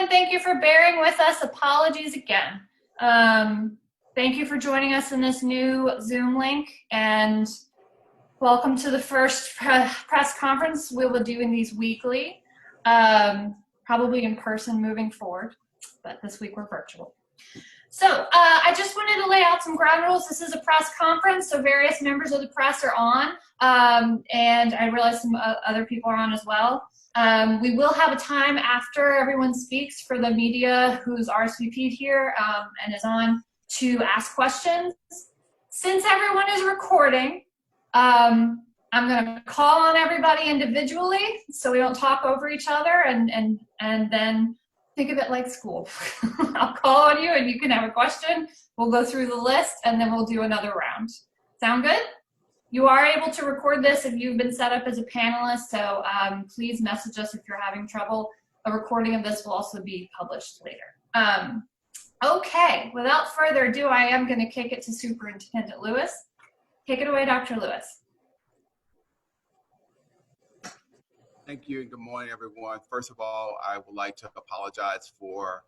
Thank you for bearing with us. Apologies again. Thank you for joining us in this new Zoom link, and welcome to the first press conference. We will be doing these weekly, probably in person moving forward, but this week we're virtual. So I just wanted to lay out some ground rules. This is a press conference, so various members of the press are on, and I realize some other people are on as well. We will have a time after everyone speaks for the media who's RSVP'd here and is on to ask questions. Since everyone is recording, I'm going to call on everybody individually so we don't talk over each other, and then think of it like school. I'll call on you and you can have a question. We'll go through the list and then we'll do another round. Sound good? You are able to record this if you've been set up as a panelist, so please message us if you're having trouble. A recording of this will also be published later. Okay, without further ado, I am going to kick it to Superintendent Lewis. Take it away, Dr. Lewis. Thank you and good morning, everyone. First of all, I would like to apologize for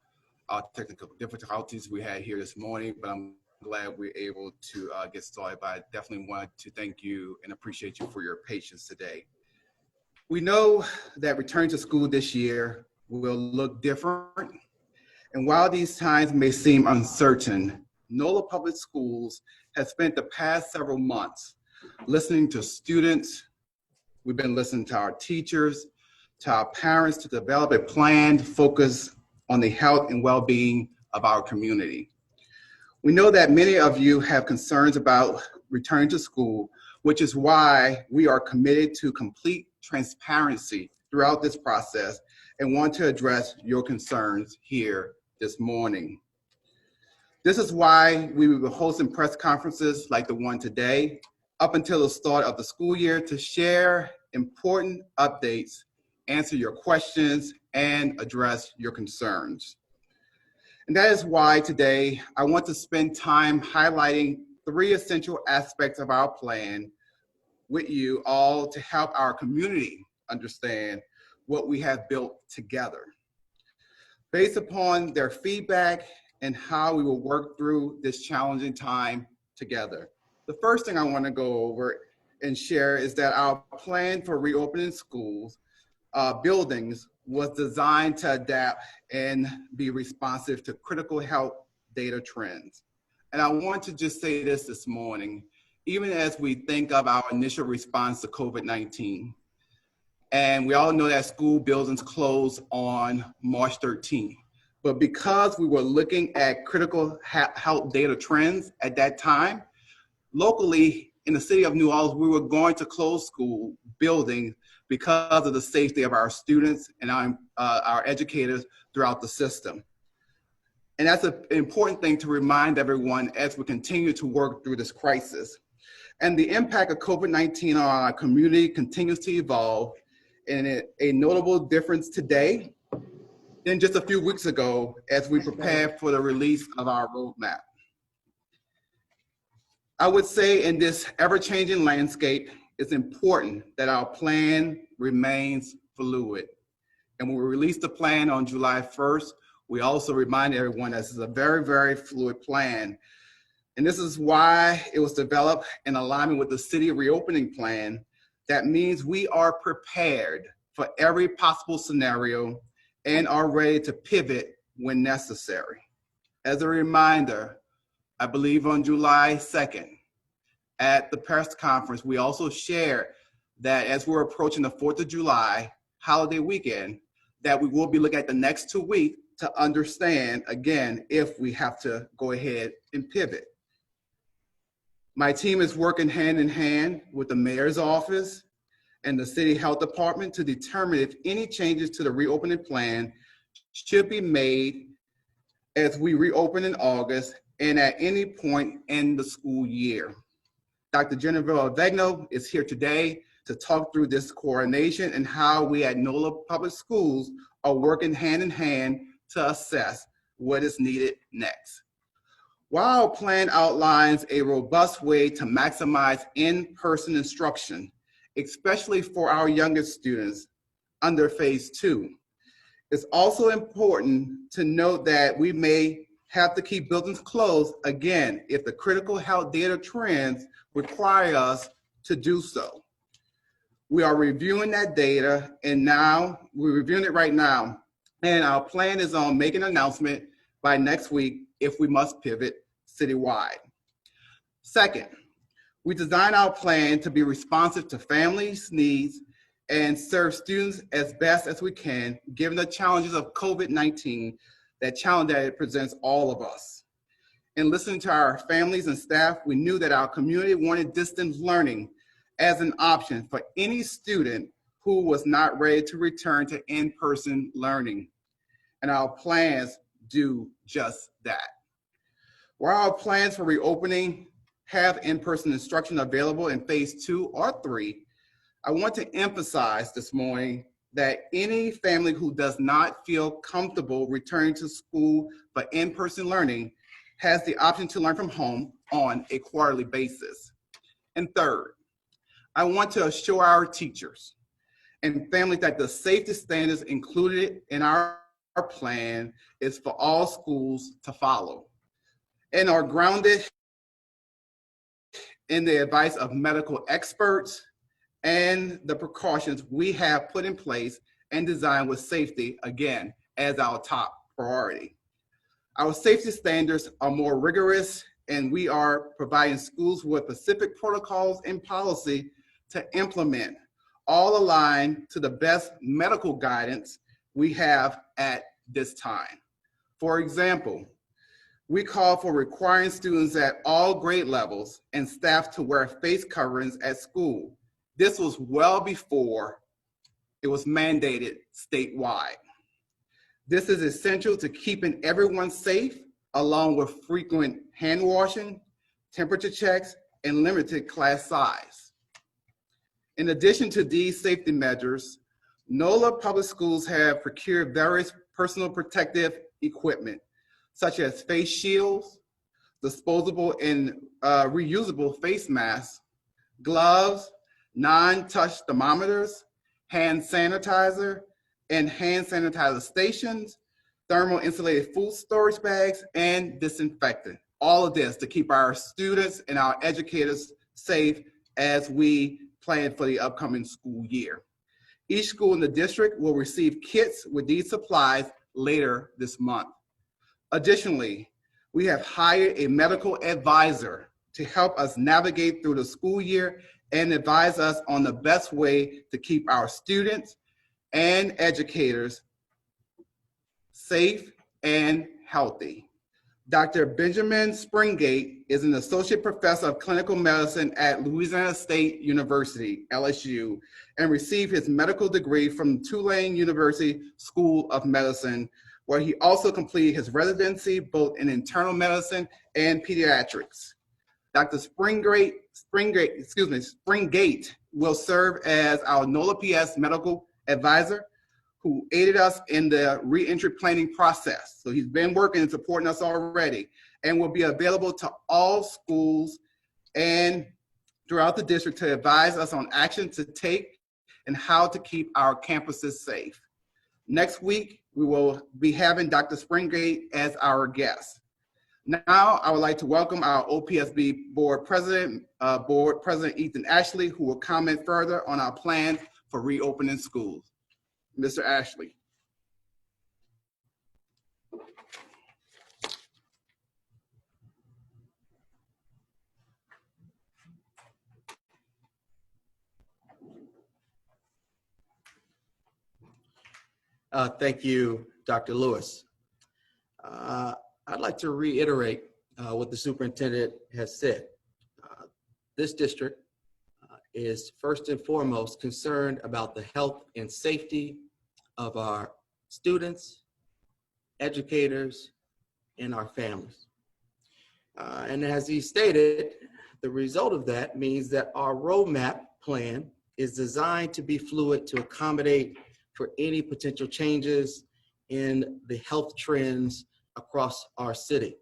technical difficulties we had here this morning, but I'm glad we're able to get started. But I definitely want to thank you and appreciate you for your patience today. We know that returning to school this year will look different. And while these times may seem uncertain, NOLA Public Schools has spent the past several months listening to students. We've been listening to our teachers, to our parents, to develop a planned focus on the health and well-being of our community. We know that many of you have concerns about returning to school, which is why we are committed to complete transparency throughout this process and want to address your concerns here this morning. This is why we will be hosting press conferences like the one today up until the start of the school year to share important updates, answer your questions, and address your concerns. And that is why today I want to spend time highlighting 3 essential aspects of our plan with you all to help our community understand what we have built together. Based upon their feedback and how we will work through this challenging time together. The first thing I want to go over and share is that our plan for reopening schools, buildings was designed to adapt and be responsive to critical health data trends. And I want to just say this morning, even as we think of our initial response to COVID-19, and we all know that school buildings closed on March 13th. But because we were looking at critical health data trends at that time, locally in the city of New Orleans, we were going to close school buildings because of the safety of our students and our educators throughout the system. And that's an important thing to remind everyone as we continue to work through this crisis. And the impact of COVID-19 on our community continues to evolve, and a notable difference today than just a few weeks ago as we prepare for the release of our roadmap. I would say in this ever-changing landscape, it's important that our plan remains fluid. And when we released the plan on July 1st, we also remind everyone that this is a very, very fluid plan. And this is why it was developed in alignment with the city reopening plan. That means we are prepared for every possible scenario and are ready to pivot when necessary. As a reminder, I believe on July 2nd at the press conference, we also shared that as we're approaching the 4th of July holiday weekend, that we will be looking at the next 2 weeks to understand, again, if we have to go ahead and pivot. My team is working hand in hand with the mayor's office and the city health department to determine if any changes to the reopening plan should be made as we reopen in August and at any point in the school year. Dr. Jennifer Avegno is here today to talk through this coordination and how we at NOLA Public Schools are working hand in hand to assess what is needed next. While our plan outlines a robust way to maximize in-person instruction, especially for our youngest students under phase 2, It's also important to note that we may have to keep buildings closed again if the critical health data trends require us to do so. We are reviewing that data, and now we're reviewing it right now. And our plan is on making an announcement by next week if we must pivot citywide. Second, we designed our plan to be responsive to families' needs and serve students as best as we can, given the challenges of COVID-19, that challenge that it presents all of us. In listening to our families and staff, we knew that our community wanted distance learning as an option for any student who was not ready to return to in-person learning. And our plans do just that. While our plans for reopening have in-person instruction available in phase 2 or 3, I want to emphasize this morning that any family who does not feel comfortable returning to school for in-person learning has the option to learn from home on a quarterly basis. And third, I want to assure our teachers and families that the safety standards included in our plan is for all schools to follow and are grounded in the advice of medical experts and the precautions we have put in place and designed with safety, again, as our top priority. Our safety standards are more rigorous, and we are providing schools with specific protocols and policy to implement, all aligned to the best medical guidance we have at this time. For example, we call for requiring students at all grade levels and staff to wear face coverings at school. This was well before it was mandated statewide. This is essential to keeping everyone safe, along with frequent hand washing, temperature checks, and limited class size. In addition to these safety measures, NOLA public schools have procured various personal protective equipment, such as face shields, disposable and reusable face masks, gloves, non-touch thermometers, hand sanitizer, and hand sanitizer stations, thermal insulated food storage bags, and disinfectant. All of this to keep our students and our educators safe as we plan for the upcoming school year. Each school in the district will receive kits with these supplies later this month. Additionally, we have hired a medical advisor to help us navigate through the school year and advise us on the best way to keep our students and educators safe and healthy. Dr. Benjamin Springate is an associate professor of clinical medicine at Louisiana State University, LSU, and received his medical degree from Tulane University School of Medicine, where he also completed his residency both in internal medicine and pediatrics. Dr. Springate will serve as our NOLA PS medical advisor, who aided us in the reentry planning process. So he's been working and supporting us already, and will be available to all schools and throughout the district to advise us on action to take and how to keep our campuses safe. Next week, we will be having Dr. Springate as our guest. Now, I would like to welcome our OPSB Board President Ethan Ashley, who will comment further on our plans for reopening schools. Mr. Ashley. Thank you, Dr. Lewis. I'd like to reiterate what the superintendent has said. This district is first and foremost concerned about the health and safety of our students, educators, and our families. And as he stated, the result of that means that our roadmap plan is designed to be fluid to accommodate for any potential changes in the health trends across our city.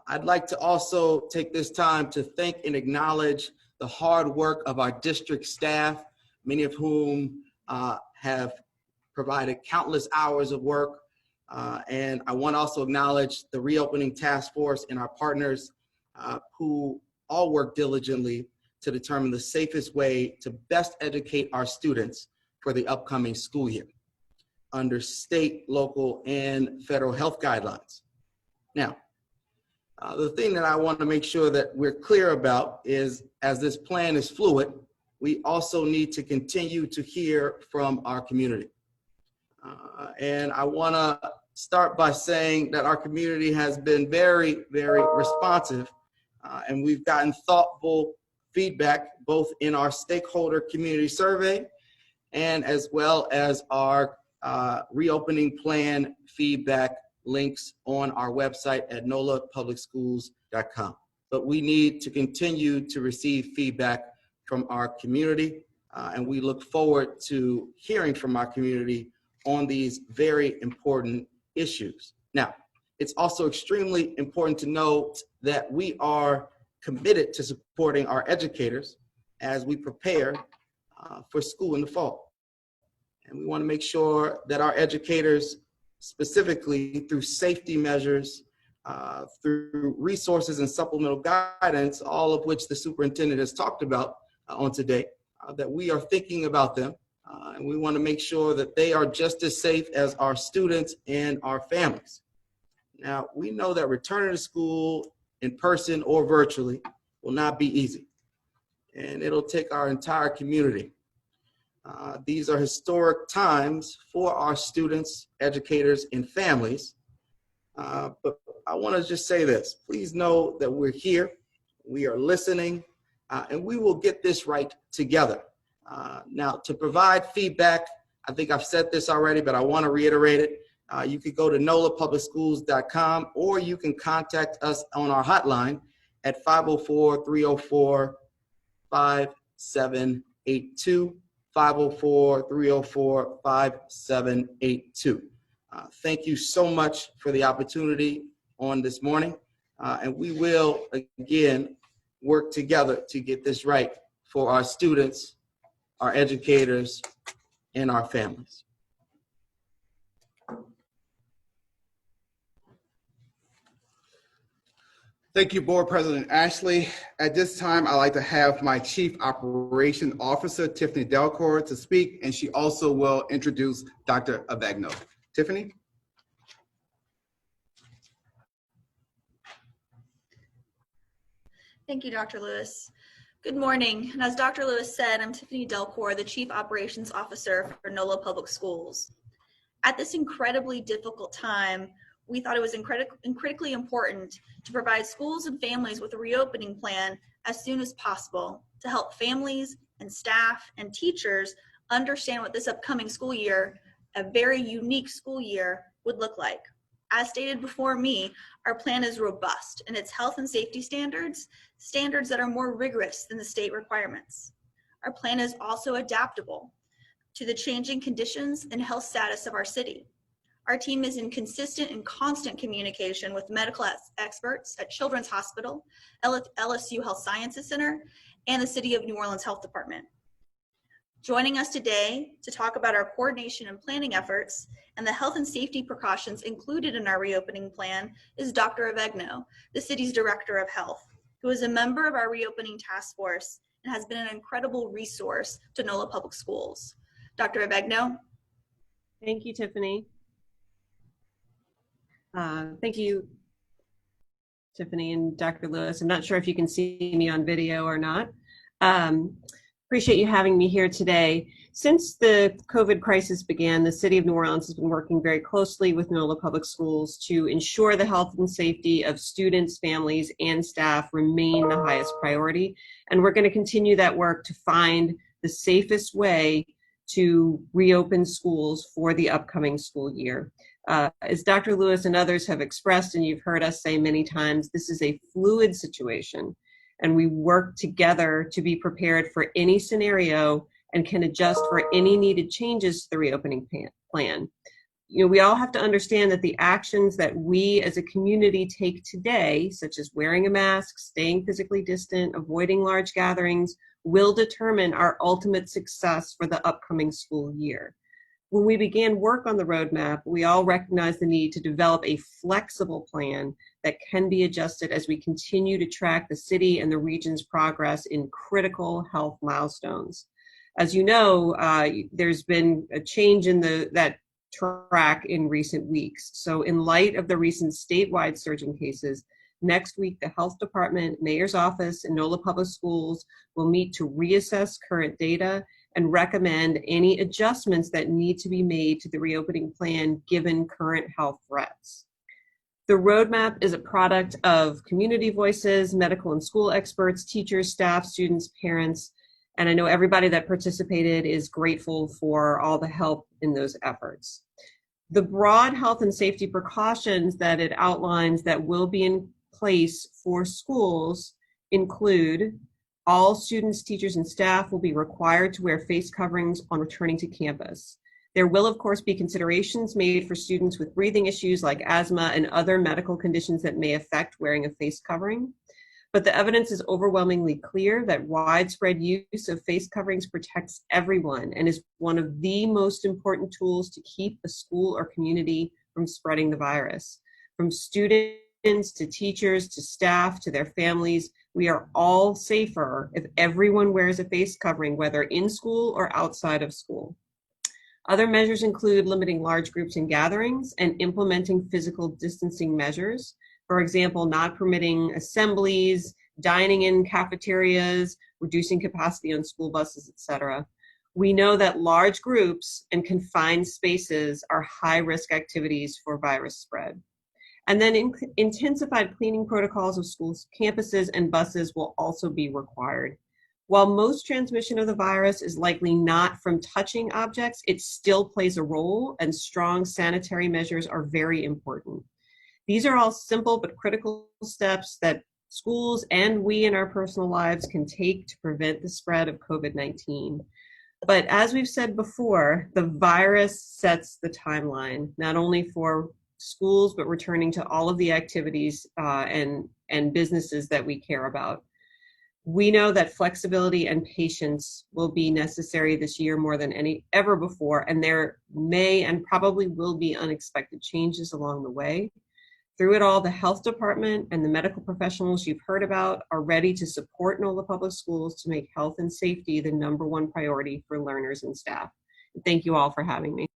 I'd like to also take this time to thank and acknowledge the hard work of our district staff, many of whom have provided countless hours of work. And I want to also acknowledge the reopening task force and our partners who all work diligently to determine the safest way to best educate our students for the upcoming school year under state, local, and federal health guidelines. Now, the thing that I want to make sure that we're clear about is, as this plan is fluid, we also need to continue to hear from our community. And I want to start by saying that our community has been very, very responsive, and we've gotten thoughtful feedback both in our stakeholder community survey and as well as our reopening plan feedback links on our website at nolapublicschools.com. But we need to continue to receive feedback from our community, and we look forward to hearing from our community on these very important issues. Now, it's also extremely important to note that we are committed to supporting our educators as we prepare for school in the fall. And we want to make sure that our educators, specifically through safety measures, through resources and supplemental guidance, all of which the superintendent has talked about on today, that we are thinking about them. And we want to make sure that they are just as safe as our students and our families. Now, we know that returning to school in person or virtually will not be easy. And it'll take our entire community. These are historic times for our students, educators, and families. But I want to just say this. Please know that we're here, we are listening, and we will get this right together. Now, to provide feedback, I think I've said this already, but I want to reiterate it. You could go to nolapublicschools.com, or you can contact us on our hotline at 504-304-5782, 504-304-5782. Thank you so much for the opportunity on this morning, and we will, again, work together to get this right for our students, our educators, and our families. Thank you, Board President Ashley. At this time, I'd like to have my Chief Operation Officer, Tiffany Delcourt, to speak, and she also will introduce Dr. Avegno. Tiffany? Thank you, Dr. Lewis. Good morning. And as Dr. Lewis said, I'm Tiffany Delcourt, the Chief Operations Officer for NOLA Public Schools. At this incredibly difficult time, we thought it was critically important to provide schools and families with a reopening plan as soon as possible to help families and staff and teachers understand what this upcoming school year, a very unique school year, would look like. As stated before me, our plan is robust in its health and safety standards that are more rigorous than the state requirements. Our plan is also adaptable to the changing conditions and health status of our city. Our team is in consistent and constant communication with medical experts at Children's Hospital, LSU Health Sciences Center, and the City of New Orleans Health Department. Joining us today to talk about our coordination and planning efforts and the health and safety precautions included in our reopening plan is Dr. Avegno, the city's Director of Health, who is a member of our reopening task force and has been an incredible resource to NOLA Public Schools. Dr. Avegno. Thank you, Tiffany. Thank you, Tiffany and Dr. Lewis. I'm not sure if you can see me on video or not. Appreciate you having me here today. Since the COVID crisis began, the City of New Orleans has been working very closely with NOLA Public Schools to ensure the health and safety of students, families, and staff remain the highest priority. And we're going to continue that work to find the safest way to reopen schools for the upcoming school year. As Dr. Lewis and others have expressed, and you've heard us say many times, this is a fluid situation, and we work together to be prepared for any scenario and can adjust for any needed changes to the reopening plan. You know, we all have to understand that the actions that we as a community take today, such as wearing a mask, staying physically distant, avoiding large gatherings, will determine our ultimate success for the upcoming school year. When we began work on the roadmap, we all recognized the need to develop a flexible plan that can be adjusted as we continue to track the city and the region's progress in critical health milestones. As you know, there's been a change in that track in recent weeks. So in light of the recent statewide surge in cases, next week, the Health Department, Mayor's Office, and NOLA Public Schools will meet to reassess current data and recommend any adjustments that need to be made to the reopening plan given current health threats. The roadmap is a product of community voices, medical and school experts, teachers, staff, students, parents, and I know everybody that participated is grateful for all the help in those efforts. The broad health and safety precautions that it outlines that will be in place for schools include all students, teachers, and staff will be required to wear face coverings on returning to campus. There will, of course, be considerations made for students with breathing issues like asthma and other medical conditions that may affect wearing a face covering. But the evidence is overwhelmingly clear that widespread use of face coverings protects everyone and is one of the most important tools to keep a school or community from spreading the virus. From students to teachers to staff to their families, we are all safer if everyone wears a face covering, whether in school or outside of school. Other measures include limiting large groups and gatherings and implementing physical distancing measures. For example, not permitting assemblies, dining in cafeterias, reducing capacity on school buses, etc. We know that large groups and confined spaces are high-risk activities for virus spread. And then intensified cleaning protocols of schools, campuses, and buses will also be required. While most transmission of the virus is likely not from touching objects, it still plays a role, and strong sanitary measures are very important. These are all simple but critical steps that schools and we in our personal lives can take to prevent the spread of COVID-19. But as we've said before, the virus sets the timeline, not only for schools, but returning to all of the activities and businesses that we care about. We know that flexibility and patience will be necessary this year more than ever before, and there may and probably will be unexpected changes along the way. Through it all, the health department and the medical professionals you've heard about are ready to support NOLA Public Schools to make health and safety the #1 priority for learners and staff. Thank you all for having me.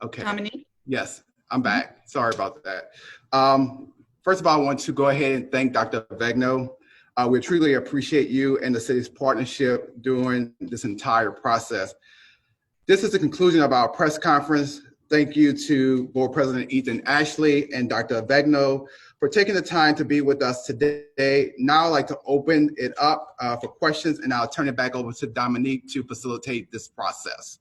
Okay. Dominique? Yes, I'm back. Sorry about that. First of all, I want to go ahead and thank Dr. Avegno. We truly appreciate you and the city's partnership during this entire process. This is the conclusion of our press conference. Thank you to Board President Ethan Ashley and Dr. Avegno for taking the time to be with us today. Now I'd like to open it up for questions, and I'll turn it back over to Dominique to facilitate this process.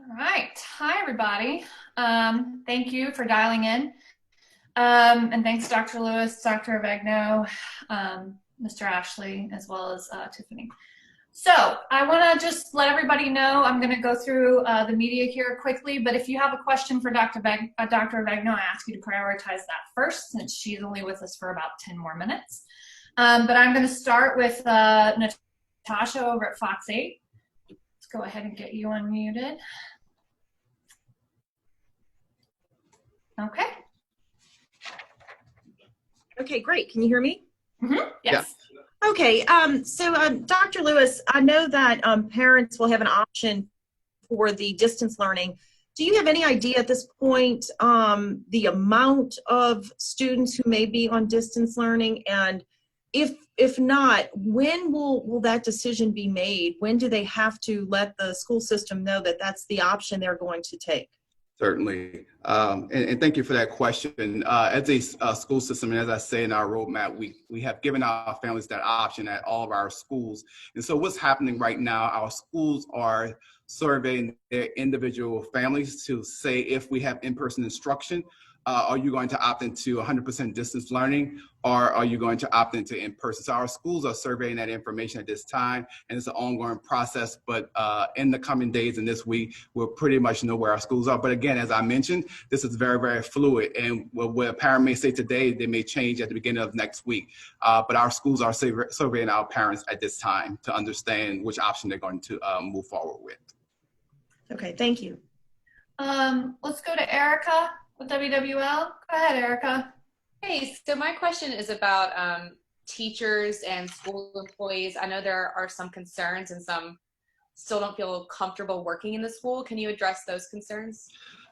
All right. Hi, everybody. Thank you for dialing in. And thanks, Dr. Lewis, Dr. Avegno, Mr. Ashley, as well as Tiffany. So I want to just let everybody know, I'm going to go through the media here quickly, but if you have a question for Dr. Avegno, I ask you to prioritize that first, since she's only with us for about 10 more minutes. But I'm going to start with Natasha over at Fox 8. Let's go ahead and get you unmuted. Okay. Okay, great. Can you hear me? Mm-hmm. Yes. Okay, so Dr. Lewis, I know that parents will have an option for the distance learning. Do you have any idea at this point the amount of students who may be on distance learning? And if not, when will that decision be made? When do they have to let the school system know that that's the option they're going to take? Certainly. And thank you for that question. As a school system, and as I say in our roadmap, we have given our families that option at all of our schools. And so what's happening right now, our schools are surveying their individual families to say if we have in-person instruction, are you going to opt into 100% distance learning, or are you going to opt into in-person? So our schools are surveying that information at this time, and it's an ongoing process. But in the coming days and this week, we'll pretty much know where our schools are. But again, as I mentioned, this is very, very fluid. And what a parent may say today, they may change at the beginning of next week. But our schools are surveying our parents at this time to understand which option they're going to move forward with. Okay, thank you. Let's go to Erica with WWL. Go ahead, Erica. Hey, so my question is about teachers and school employees. I know there are some concerns and some still don't feel comfortable working in the school. Can you address those concerns?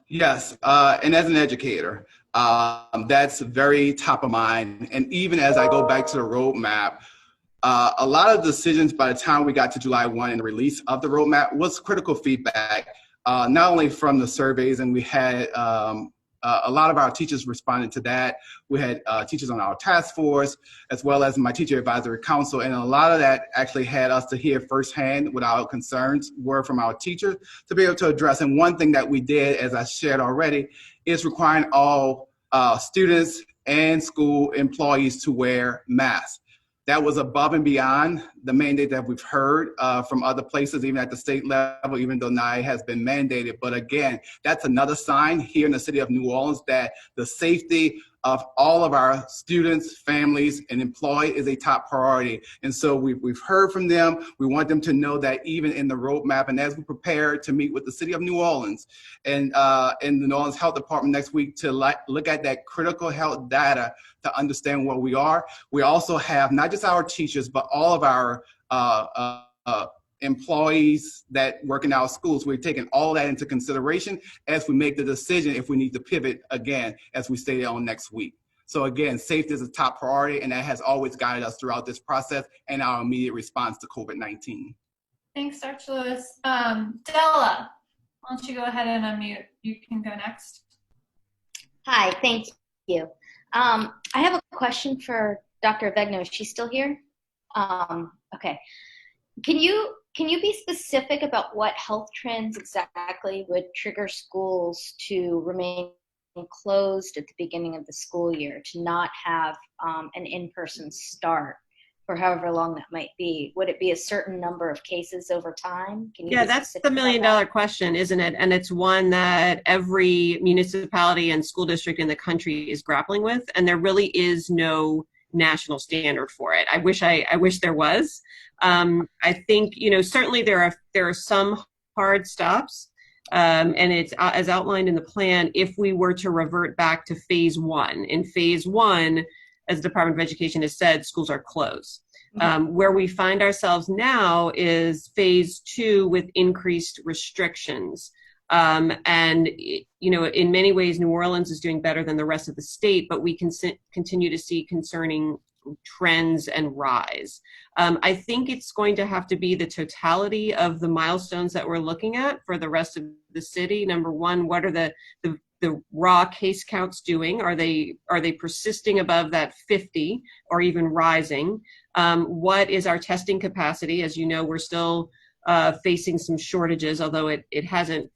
Yes, and as an educator, that's very top of mind. And even as I go back to the roadmap, a lot of decisions by the time we got to July 1 and the release of the roadmap was critical feedback, not only from the surveys, and we had a lot of our teachers responded to that. We had teachers on our task force, as well as my teacher advisory council. And a lot of that actually had us to hear firsthand what our concerns were from our teachers to be able to address. And one thing that we did, as I shared already, is requiring all students and school employees to wear masks. That was above and beyond the mandate that we've heard from other places, even at the state level, even though NIA has been mandated. But again, that's another sign here in the city of New Orleans that the safety of all of our students, families, and employees is a top priority. And so we've heard from them. We want them to know that even in the roadmap, and as we prepare to meet with the city of New Orleans and the New Orleans Health Department next week to look at that critical health data to understand where we are. We also have not just our teachers, but all of our employees that work in our schools. We're taking all that into consideration as we make the decision if we need to pivot again, as we stated on next week. So again, safety is a top priority, and that has always guided us throughout this process and our immediate response to COVID-19. Thanks, Dr. Lewis. Della, why don't you go ahead and unmute? You can go next. Hi, thank you. I have a question for Dr. Avegno. Is she still here? Okay. Can you be specific about what health trends exactly would trigger schools to remain closed at the beginning of the school year, to not have an in-person start for however long that might be? Would it be a certain number of cases over time? Yeah, that's the million-dollar question, isn't it? And it's one that every municipality and school district in the country is grappling with, and there really is no national standard for it. I wish there was. I think, certainly there are some hard stops, and it's as outlined in the plan. If we were to revert back to phase one, in phase one, as the Department of Education has said, schools are closed. Where we find ourselves now is phase two with increased restrictions. And, in many ways, New Orleans is doing better than the rest of the state, but we can continue to see concerning trends and rise. I think it's going to have to be the totality of the milestones that we're looking at for the rest of the city. Number one, what are the raw case counts doing? Are they persisting above that 50 or even rising? What is our testing capacity? As you know, we're still facing some shortages, although it hasn't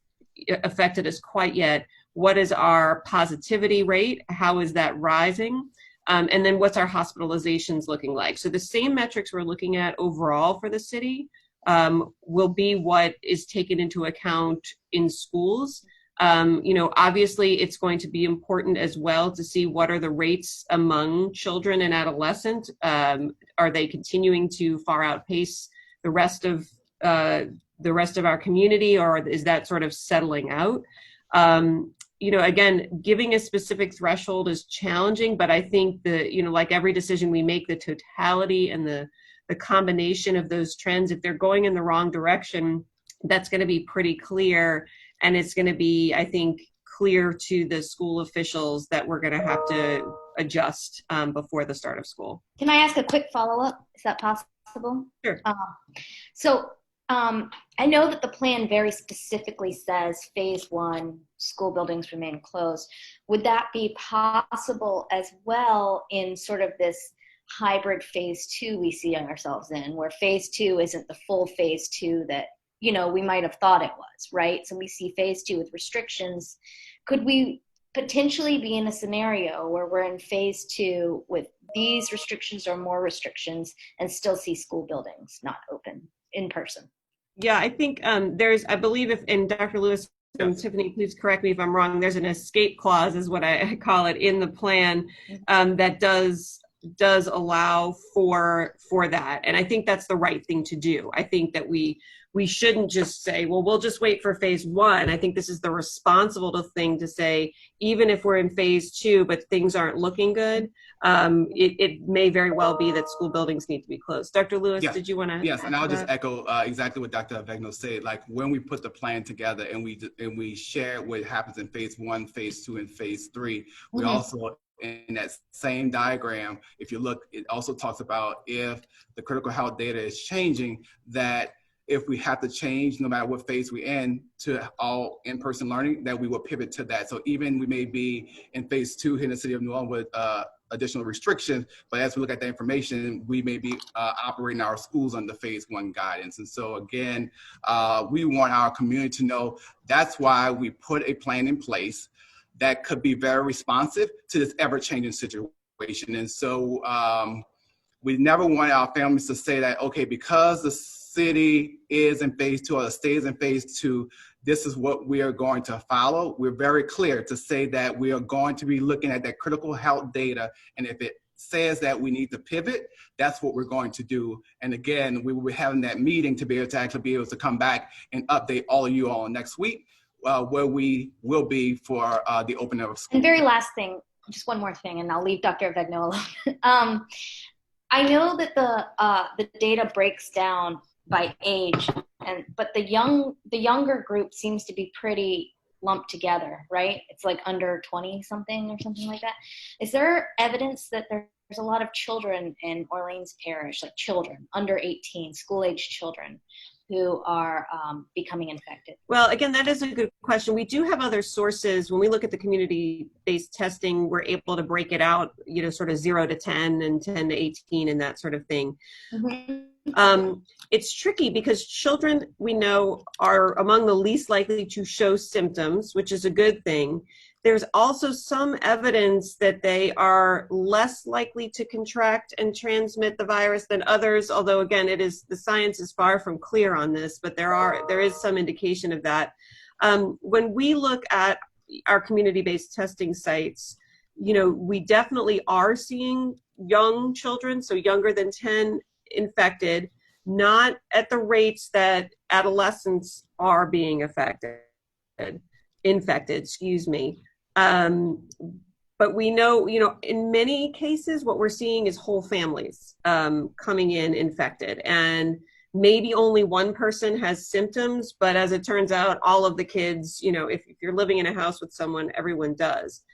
affected us quite yet. What is our positivity rate? How is that rising? And then what's our hospitalizations looking like? So the same metrics we're looking at overall for the city will be what is taken into account in schools. Obviously it's going to be important as well to see what are the rates among children and adolescents. Are they continuing to far outpace the rest of our community, or is that sort of settling out? Again, giving a specific threshold is challenging, but I think like every decision we make, the totality and the combination of those trends, if they're going in the wrong direction, that's going to be pretty clear. And it's going to be, I think, clear to the school officials that we're going to have to adjust before the start of school. Can I ask a quick follow-up? Is that possible? Sure. So I know that the plan very specifically says phase 1, school buildings remain closed. Would that be possible as well in sort of this hybrid phase 2 we see ourselves in, where phase 2 isn't the full phase 2 that, you know, we might have thought it was, right? So we see phase 2 with restrictions. Could we potentially be in a scenario where we're in phase 2 with these restrictions or more restrictions and still see school buildings not open in person? Yeah, I think I believe if, and Dr. Lewis and Tiffany, please correct me if I'm wrong, there's an escape clause is what I call it in the plan that does allow for that. And I think that's the right thing to do. I think that we shouldn't just say, well, we'll just wait for phase 1. I think this is the responsible thing to say, even if we're in phase 2, but things aren't looking good, it may very well be that school buildings need to be closed. Dr. Lewis, Yes. did you want to? Yes, and I'll just echo exactly what Dr. Avegno said. Like when we put the plan together and we share what happens in phase 1, phase 2, and phase 3, we also, in that same diagram, if you look, it also talks about if the critical health data is changing, that if we have to change, no matter what phase we're in, to all in-person learning, that we will pivot to that. So even we may be in phase 2 here in the city of New Orleans with additional restrictions, but as we look at the information, we may be operating our schools under phase 1 guidance. And so again, we want our community to know that's why we put a plan in place that could be very responsive to this ever-changing situation. And so we never want our families to say that, okay, because the city is in phase 2 or the state is in phase 2, this is what we are going to follow. We're very clear to say that we are going to be looking at that critical health data, and if it says that we need to pivot, that's what we're going to do. And again, we will be having that meeting to be able to actually be able to come back and update all of you all next week, where we will be for the opening of school. And very last thing, just one more thing, and I'll leave Dr. Avegno alone. I know that the data breaks down by age, but the younger group seems to be pretty lumped together, right? It's like under 20 something or something like that. Is there evidence that there's a lot of children in Orleans Parish, like children under 18, school-age children, who are becoming infected? Well, again, that is a good question. We do have other sources. When we look at the community-based testing, we're able to break it out, you know, sort of 0 to 10 and 10 to 18 and that sort of thing. It's tricky because children, we know, are among the least likely to show symptoms, which is a good thing. There's also some evidence that they are less likely to contract and transmit the virus than others, although again, the science is far from clear on this, but there is some indication of that. When we look at our community-based testing sites, you know, we definitely are seeing young children, so younger than 10, infected, not at the rates that adolescents are being infected, excuse me. But we know, you know, in many cases, what we're seeing is whole families coming in infected, and maybe only one person has symptoms, but as it turns out, all of the kids, you know, if you're living in a house with someone, everyone does.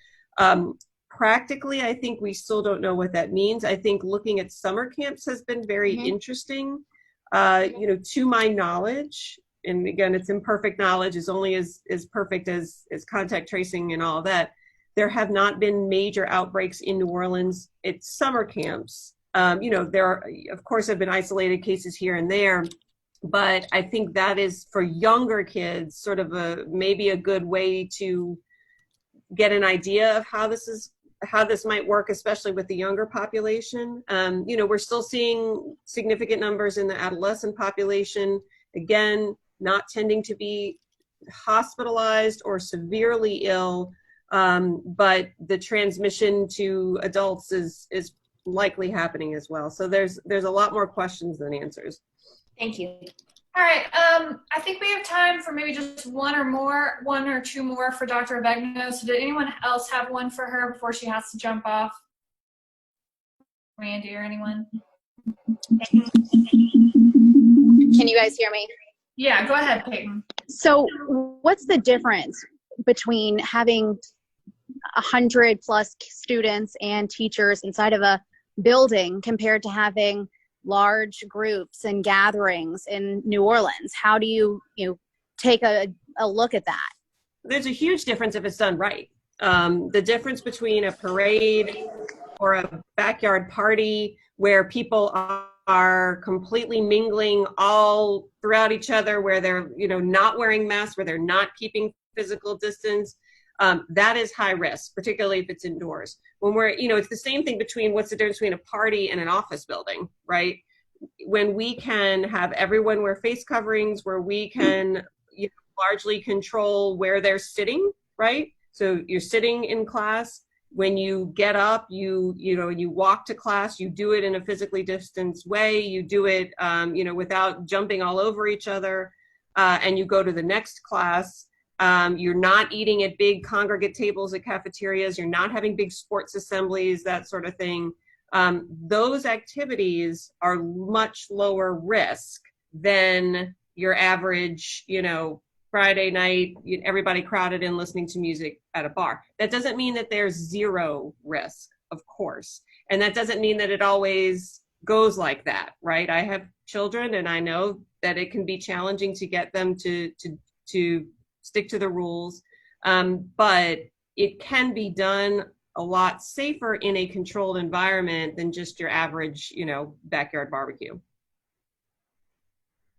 Practically, I think we still don't know what that means. I think looking at summer camps has been very interesting. You know, to my knowledge, and again, it's imperfect knowledge, is only as perfect as contact tracing and all of that. There have not been major outbreaks in New Orleans at summer camps. You know, there are, of course, have been isolated cases here and there, but I think that is for younger kids sort of maybe a good way to get an idea of how this might work, especially with the younger population. You know, we're still seeing significant numbers in the adolescent population. Again, not tending to be hospitalized or severely ill, but the transmission to adults is likely happening as well. So there's a lot more questions than answers. Thank you. All right, I think we have time for maybe just one or two more for Dr. Avegno. So did anyone else have one for her before she has to jump off? Randy or anyone? Can you guys hear me? Yeah, go ahead, Peyton. So what's the difference between having 100+ students and teachers inside of a building compared to having large groups and gatherings in New Orleans? How do you take a look at that? There's a huge difference if it's done right. The difference between a parade or a backyard party where people are completely mingling all throughout each other, where they're not wearing masks, where they're not keeping physical distance, that is high risk, particularly if it's indoors. When we're, it's the same thing between what's the difference between a party and an office building, right? When we can have everyone wear face coverings, where we can largely control where they're sitting, right? So you're sitting in class. When you get up, you walk to class, you do it in a physically distanced way, you do it, without jumping all over each other, and you go to the next class. You're not eating at big congregate tables at cafeterias, you're not having big sports assemblies, that sort of thing. Those activities are much lower risk than your average, Friday night, everybody crowded in listening to music at a bar. That doesn't mean that there's zero risk, of course. And that doesn't mean that it always goes like that, right? I have children and I know that it can be challenging to get them to stick to the rules. But it can be done a lot safer in a controlled environment than just your average, backyard barbecue.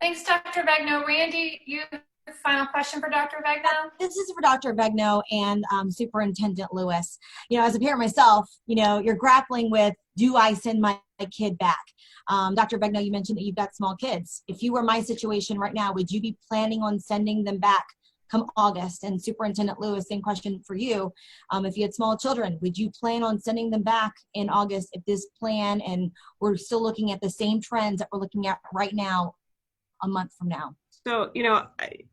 Thanks, Dr. Vegno. Randy, you have a final question for Dr. Vegno? This is for Dr. Vegno and Superintendent Lewis. As a parent myself, you're grappling with, do I send my kid back? Dr. Vegno, you mentioned that you've got small kids. If you were my situation right now, would you be planning on sending them back come August? And Superintendent Lewis, same question for you. If you had small children, would you plan on sending them back in August if this plan, and we're still looking at the same trends that we're looking at right now, a month from now? So,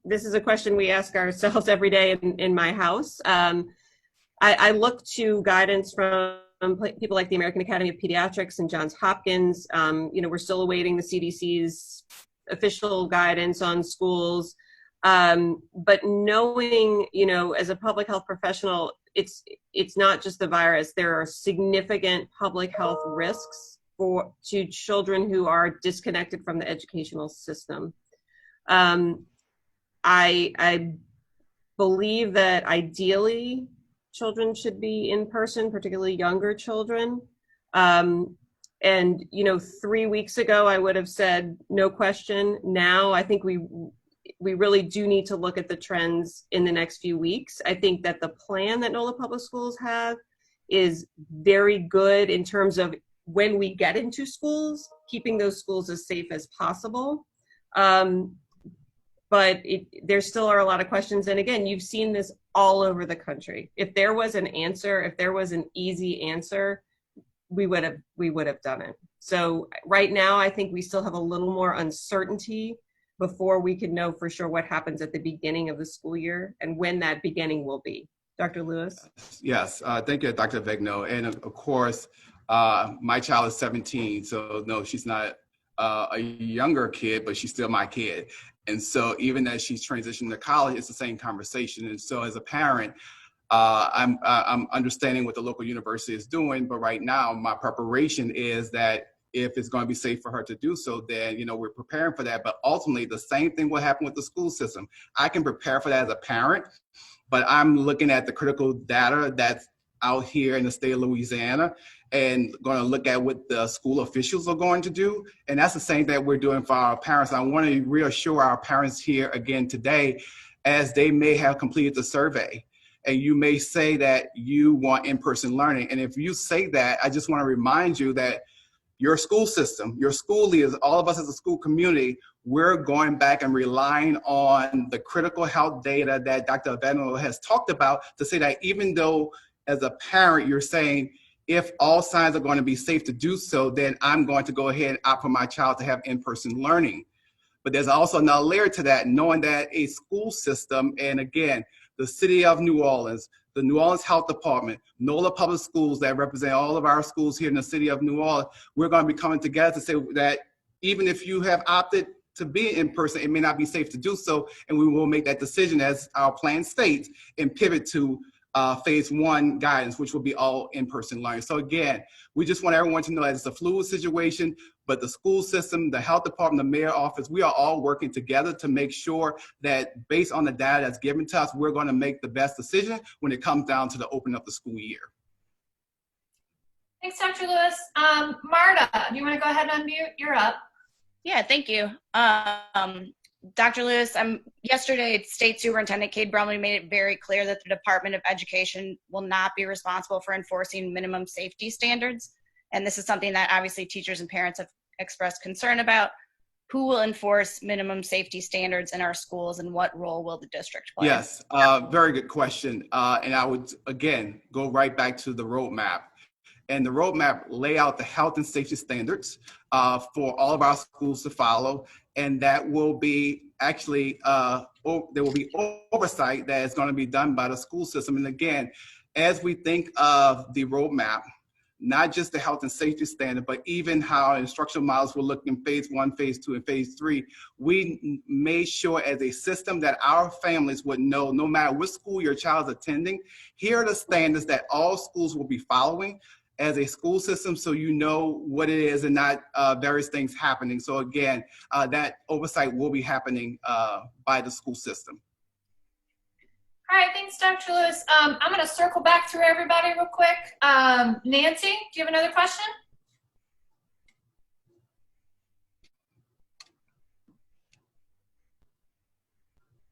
this is a question we ask ourselves every day in my house. I look to guidance from people like the American Academy of Pediatrics and Johns Hopkins. We're still awaiting the CDC's official guidance on schools. But knowing, as a public health professional, it's not just the virus. There are significant public health risks to children who are disconnected from the educational system. I believe that ideally children should be in person, particularly younger children. And 3 weeks ago, I would have said no question. Now, I think we really do need to look at the trends in the next few weeks. I think that the plan that NOLA Public Schools have is very good in terms of when we get into schools, keeping those schools as safe as possible. But there still are a lot of questions. And again, you've seen this all over the country. If there was an answer, if there was an easy answer, we would have done it. So right now, I think we still have a little more uncertainty before we can know for sure what happens at the beginning of the school year and when that beginning will be. Dr. Lewis? Yes, thank you, Dr. Vegno. And of course, my child is 17, so no, she's not a younger kid, but she's still my kid. And so even as she's transitioning to college, it's the same conversation. And so as a parent, I'm understanding what the local university is doing, but right now my preparation is that if it's going to be safe for her to do so, then, we're preparing for that. But ultimately, the same thing will happen with the school system. I can prepare for that as a parent, but I'm looking at the critical data that's out here in the state of Louisiana and going to look at what the school officials are going to do. And that's the same that we're doing for our parents. I want to reassure our parents here again today, as they may have completed the survey. And you may say that you want in-person learning. And if you say that, I just want to remind you that your school system, your school leaders, all of us as a school community, we're going back and relying on the critical health data that Dr. Vegno has talked about to say that even though as a parent, you're saying, if all signs are going to be safe to do so, then I'm going to go ahead and opt for my child to have in-person learning. But there's also another layer to that, knowing that a school system, and again, the city of New Orleans, the New Orleans Health Department, NOLA Public Schools that represent all of our schools here in the city of New Orleans, we're going to be coming together to say that even if you have opted to be in person, it may not be safe to do so, and we will make that decision as our plan states and pivot to phase 1 guidance, which will be all in-person learning. So again, we just want everyone to know that it's a fluid situation, but the school system, the health department, the mayor office, we are all working together to make sure that based on the data that's given to us, we're going to make the best decision when it comes down to the opening of the school year. Thanks, Dr. Lewis. Marta, do you want to go ahead and unmute? You're up. Yeah, thank you. Dr. Lewis, yesterday, State Superintendent Cade Brumley made it very clear that the Department of Education will not be responsible for enforcing minimum safety standards. And this is something that obviously teachers and parents have expressed concern about. Who will enforce minimum safety standards in our schools, and what role will the district play? Yes, very good question. And I would, again, go right back to the roadmap. And the roadmap lay out the health and safety standards for all of our schools to follow. And that will be actually, there will be oversight that is going to be done by the school system. And again, as we think of the roadmap, not just the health and safety standard, but even how instructional models will look in phase 1, phase 2, and phase 3, we made sure as a system that our families would know, no matter what school your child's attending, here are the standards that all schools will be following as a school system, so you know what it is and not various things happening. So again, that oversight will be happening by the school system. All right, thanks, Dr. Lewis. I'm going to circle back through everybody real quick. Nancy, do you have another question?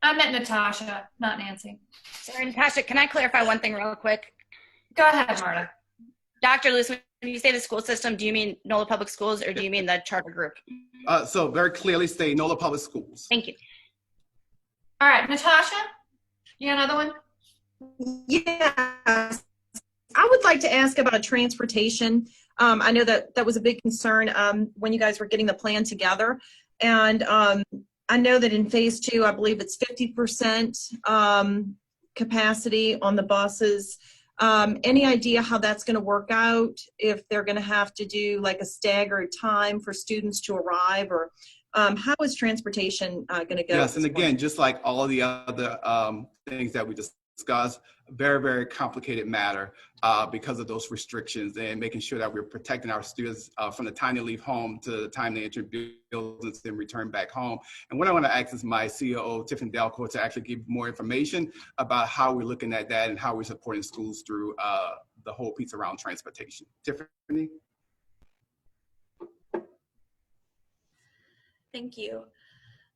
I meant Natasha, not Nancy. Sorry, Natasha, can I clarify one thing real quick? Go ahead, Marta. Dr. Lewis, when you say the school system, do you mean NOLA Public Schools, or do you mean the charter group? So very clearly state NOLA Public Schools. Thank you. All right, Natasha, you got another one? Yes. I would like to ask about transportation. I know that was a big concern when you guys were getting the plan together. And I know that in phase 2, I believe it's 50% capacity on the buses. Any idea how that's going to work out, if they're going to have to do like a staggered time for students to arrive, or how is transportation going to go? Yes, and again, just like all of the other things that we discussed, very, very complicated matter because of those restrictions, and making sure that we're protecting our students from the time they leave home to the time they enter buildings and return back home. And what I want to ask is my COO, Tiffany Delcourt, to actually give more information about how we're looking at that and how we're supporting schools through the whole piece around transportation. Tiffany? Thank you.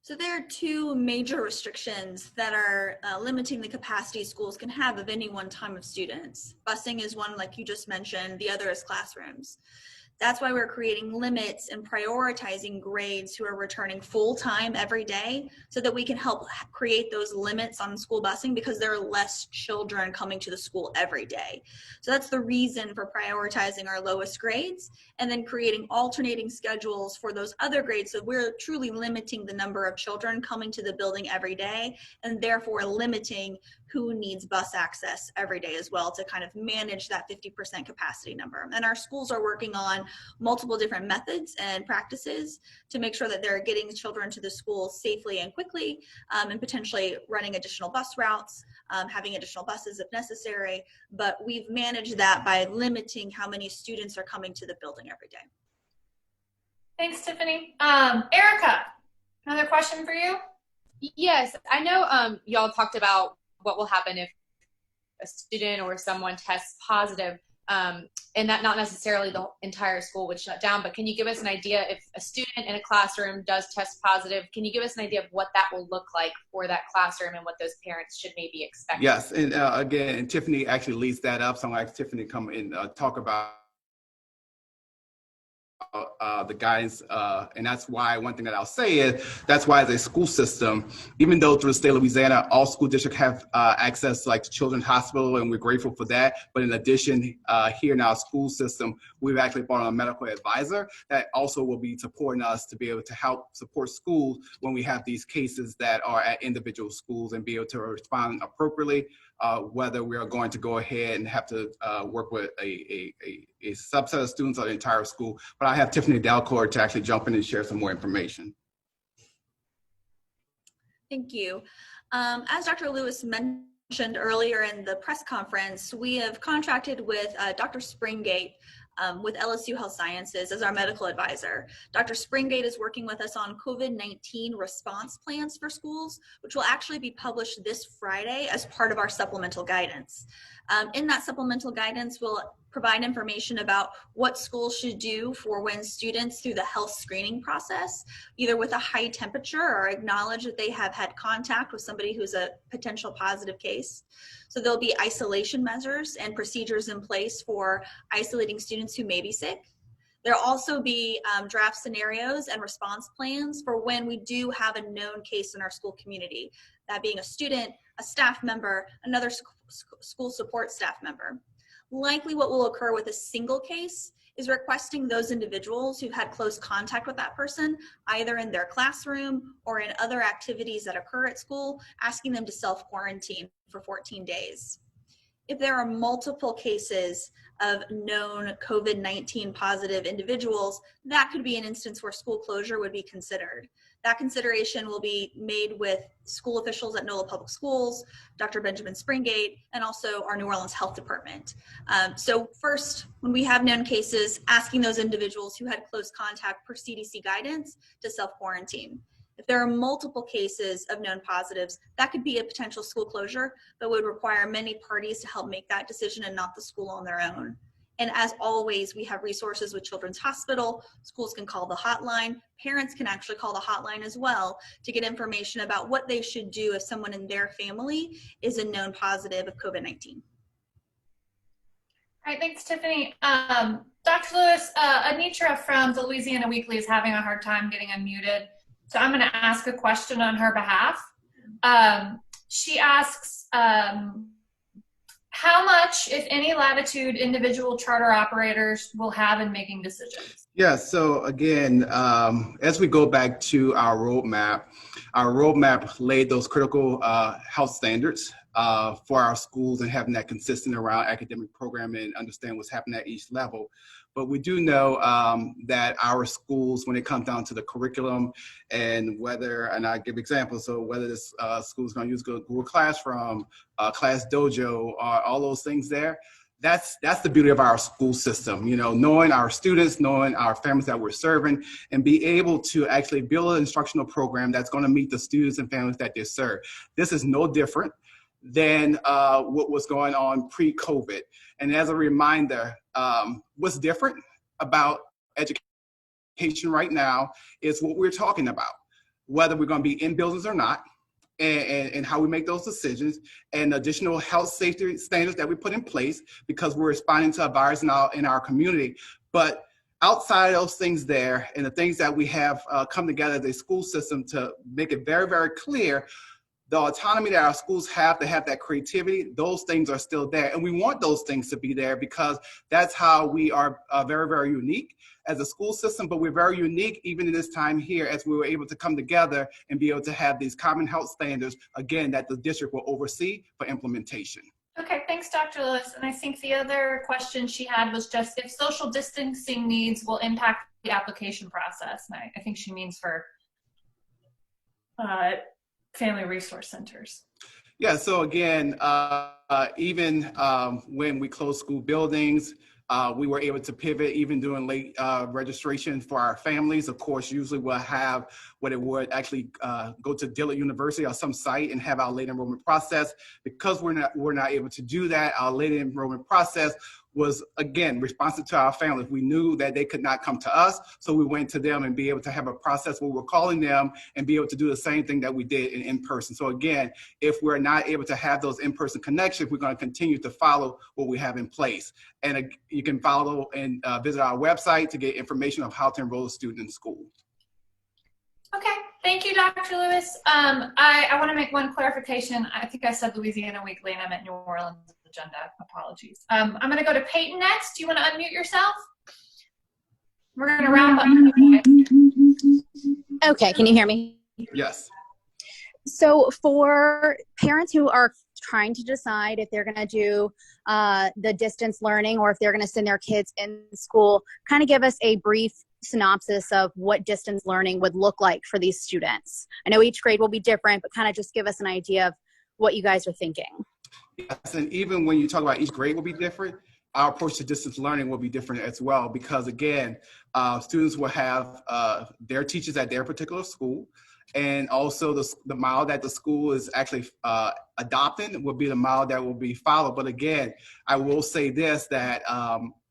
So there are 2 major restrictions that are limiting the capacity schools can have of any one time of students. Busing is one, like you just mentioned, the other is classrooms. That's why we're creating limits and prioritizing grades who are returning full-time every day, so that we can help create those limits on school busing, because there are less children coming to the school every day. So that's the reason for prioritizing our lowest grades, and then creating alternating schedules for those other grades. So we're truly limiting the number of children coming to the building every day, and therefore limiting who needs bus access every day as well, to kind of manage that 50% capacity number. And our schools are working on multiple different methods and practices to make sure that they're getting children to the school safely and quickly, and potentially running additional bus routes, having additional buses if necessary. But we've managed that by limiting how many students are coming to the building every day. Thanks, Tiffany. Erica, another question for you? Yes, I know y'all talked about what will happen if a student or someone tests positive, and that not necessarily the entire school would shut down, but can you give us an idea if a student in a classroom does test positive, can you give us an idea of what that will look like for that classroom and what those parents should maybe expect? Yes, and again, and Tiffany actually leads that up, so I'm going to ask Tiffany to come and talk about the guidance, and that's why one thing that I'll say is that's why as a school system, even though through the state of Louisiana, all school districts have access like to Children's Hospital, and we're grateful for that. But in addition, here in our school system, we've actually brought on a medical advisor that also will be supporting us to be able to help support schools when we have these cases that are at individual schools, and be able to respond appropriately, whether we are going to go ahead and have to work with a subset of students or the entire school. But I have Tiffany Delcourt to actually jump in and share some more information. Thank you. As Dr. Lewis mentioned earlier in the press conference, we have contracted with Dr. Springate with LSU Health Sciences as our medical advisor. Dr. Springate is working with us on COVID-19 response plans for schools, which will actually be published this Friday as part of our supplemental guidance. In that supplemental guidance, we'll provide information about what schools should do for when students through the health screening process, either with a high temperature or acknowledge that they have had contact with somebody who's a potential positive case. So there'll be isolation measures and procedures in place for isolating students who may be sick. There'll also be draft scenarios and response plans for when we do have a known case in our school community, that being a student, a staff member, another school support staff member. Likely what will occur with a single case is requesting those individuals who've had close contact with that person, either in their classroom or in other activities that occur at school, asking them to self-quarantine for 14 days. If there are multiple cases of known COVID-19 positive individuals, that could be an instance where school closure would be considered. That consideration will be made with school officials at NOLA Public Schools, Dr. Benjamin Springate, and also our New Orleans Health Department. So first, when we have known cases, asking those individuals who had close contact per CDC guidance to self-quarantine. If there are multiple cases of known positives, that could be a potential school closure, but would require many parties to help make that decision and not the school on their own. And as always, we have resources with Children's Hospital. Schools can call the hotline. Parents can actually call the hotline as well to get information about what they should do if someone in their family is a known positive of COVID-19. All right, thanks, Tiffany. Dr. Lewis, Anitra from the Louisiana Weekly is having a hard time getting unmuted, so I'm going to ask a question on her behalf. She asks, how much, if any, latitude individual charter operators will have in making decisions? Yeah, so again, as we go back to our roadmap laid those critical health standards for our schools and having that consistent around academic programming and understand what's happening at each level. But we do know that our schools, when it comes down to the curriculum and whether, and I give examples, so whether this school is going to use Google Classroom, Class Dojo, all those things there, that's the beauty of our school system, you know, knowing our students, knowing our families that we're serving, and be able to actually build an instructional program that's going to meet the students and families that they serve. This is no different than what was going on pre-COVID. And as a reminder, what's different about education right now is what we're talking about, whether we're going to be in buildings or not, and how we make those decisions, and additional health safety standards that we put in place because we're responding to a virus in our community. But outside of those things there, and the things that we have come together as a school system to make it very, very clear, the autonomy that our schools have to have that creativity, those things are still there. And we want those things to be there because that's how we are very, very unique as a school system, but we're very unique even in this time here as we were able to come together and be able to have these common health standards, again, that the district will oversee for implementation. Okay, thanks, Dr. Lewis. And I think the other question she had was just if social distancing needs will impact the application process. And I think she means for family resource centers. Yeah, so again, even when we closed school buildings, we were able to pivot even during late registration for our families. Of course, usually we'll have what it would actually go to Dillard University or some site and have our late enrollment process. Because we're not able to do that, our late enrollment process was, again, responsive to our families. We knew that they could not come to us, so we went to them and be able to have a process where we're calling them and be able to do the same thing that we did in person. So again, if we're not able to have those in-person connections, we're going to continue to follow what we have in place. And you can follow and visit our website to get information of how to enroll a student in school. Okay. Thank you, Dr. Lewis. I want to make one clarification. I think I said Louisiana Weekly and I meant New Orleans Agenda. Apologies. I'm going to go to Peyton next. Do you want to unmute yourself? We're going to wrap up. Okay, can you hear me? Yes. So for parents who are trying to decide if they're going to do the distance learning or if they're going to send their kids in school, kind of give us a brief synopsis of what distance learning would look like for these students. I know each grade will be different, but kind of just give us an idea of what you guys are thinking. Yes, and even when you talk about each grade will be different, our approach to distance learning will be different as well, because again, students will have their teachers at their particular school, and also the model that the school is actually adopting will be the model that will be followed. But again, I will say this, that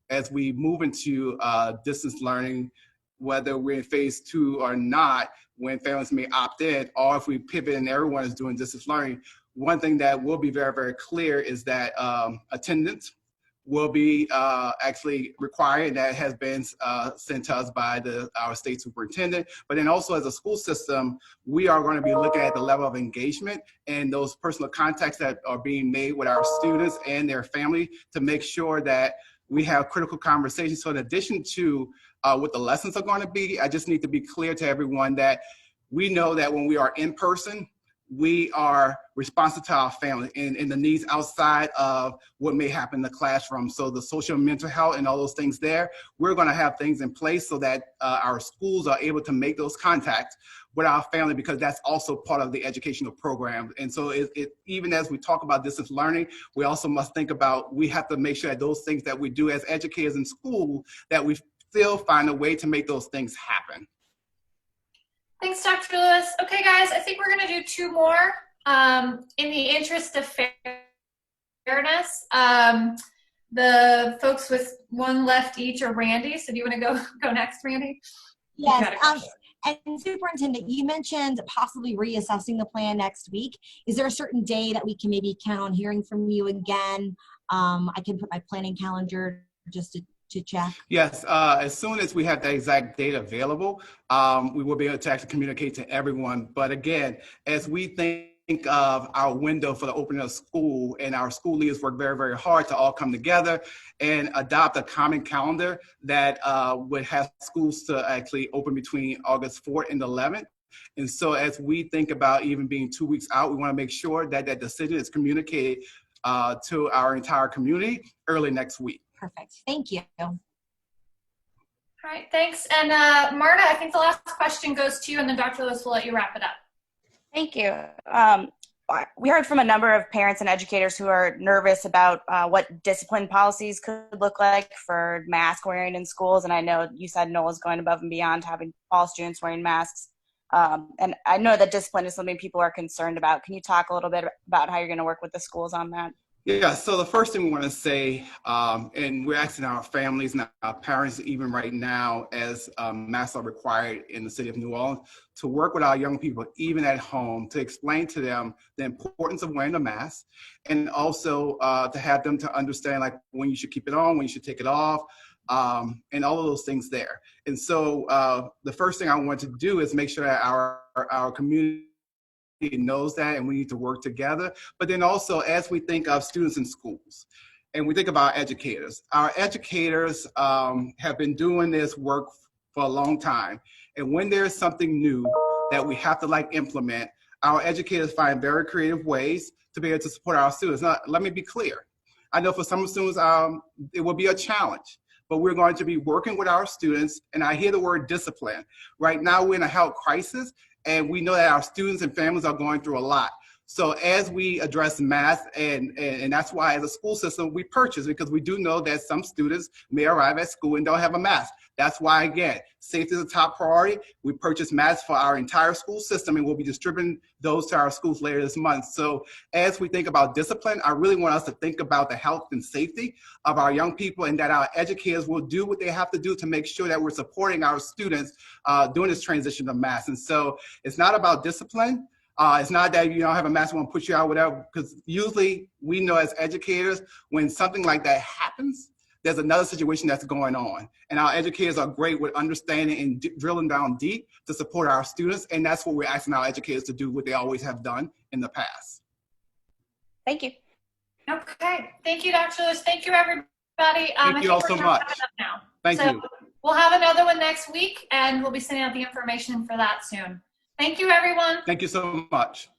as we move into distance learning, whether we're in phase 2 or not, when families may opt in, or if we pivot and everyone is doing distance learning, one thing that will be very, very clear is that attendance will be actually required. That has been sent to us by our state superintendent. But then also as a school system, we are going to be looking at the level of engagement and those personal contacts that are being made with our students and their family to make sure that we have critical conversations. So in addition to what the lessons are going to be, I just need to be clear to everyone that we know that when we are in person, we are responsive to our family and the needs outside of what may happen in the classroom. So the social and mental health and all those things there, we're going to have things in place so that our schools are able to make those contacts with our family, because that's also part of the educational program. And so even as we talk about distance learning, we also must think about, we have to make sure that those things that we do as educators in school, that we still find a way to make those things happen. Thanks, Dr. Lewis. Okay, guys, I think we're going to do 2 more in the interest of fairness. The folks with 1 left each are Randy. So do you want to go next, Randy? Yes. And Superintendent, you mentioned possibly reassessing the plan next week. Is there a certain day that we can maybe count on hearing from you again? I can put my planning calendar just to check. Yes, as soon as we have the exact data available, we will be able to actually communicate to everyone. But again, as we think of our window for the opening of school, and our school leaders work very, very hard to all come together and adopt a common calendar that would have schools to actually open between August 4th and 11th. And so as we think about even being 2 weeks out, we want to make sure that that decision is communicated to our entire community early next week. Perfect. Thank you. All right, thanks. And Marta, I think the last question goes to you, and then Dr. Lewis will let you wrap it up. Thank you. We heard from a number of parents and educators who are nervous about what discipline policies could look like for mask wearing in schools. And I know you said NOLA is going above and beyond having all students wearing masks. And I know that discipline is something people are concerned about. Can you talk a little bit about how you're going to work with the schools on that? Yeah, so the first thing we want to say, and we're asking our families and our parents even right now, as masks are required in the city of New Orleans, to work with our young people, even at home, to explain to them the importance of wearing a mask, and also to have them to understand like when you should keep it on, when you should take it off, and all of those things there. And so the first thing I want to do is make sure that our community knows that, and we need to work together. But then also, as we think of students in schools and we think about educators, our educators have been doing this work for a long time. And when there's something new that we have to implement, our educators find very creative ways to be able to support our students. Now, let me be clear. I know for some students, it will be a challenge, but we're going to be working with our students. And I hear the word discipline. Right now, we're in a health crisis, and we know that our students and families are going through a lot. So as we address masks, and that's why as a school system, we purchase, because we do know that some students may arrive at school and don't have a mask. That's why, again, safety is a top priority. We purchase masks for our entire school system, and we'll be distributing those to our schools later this month. So as we think about discipline, I really want us to think about the health and safety of our young people, and that our educators will do what they have to do to make sure that we're supporting our students during this transition to masks. And so it's not about discipline. It's not that you don't have a mask, we want to put you out, whatever, because usually we know as educators, when something like that happens, there's another situation that's going on. And our educators are great with understanding and drilling down deep to support our students. And that's what we're asking our educators to do, what they always have done in the past. Thank you. Okay. Thank you, Dr. Lewis. Thank you, everybody. Thank you all so much. Thank you. We'll have another one next week, and we'll be sending out the information for that soon. Thank you, everyone. Thank you so much.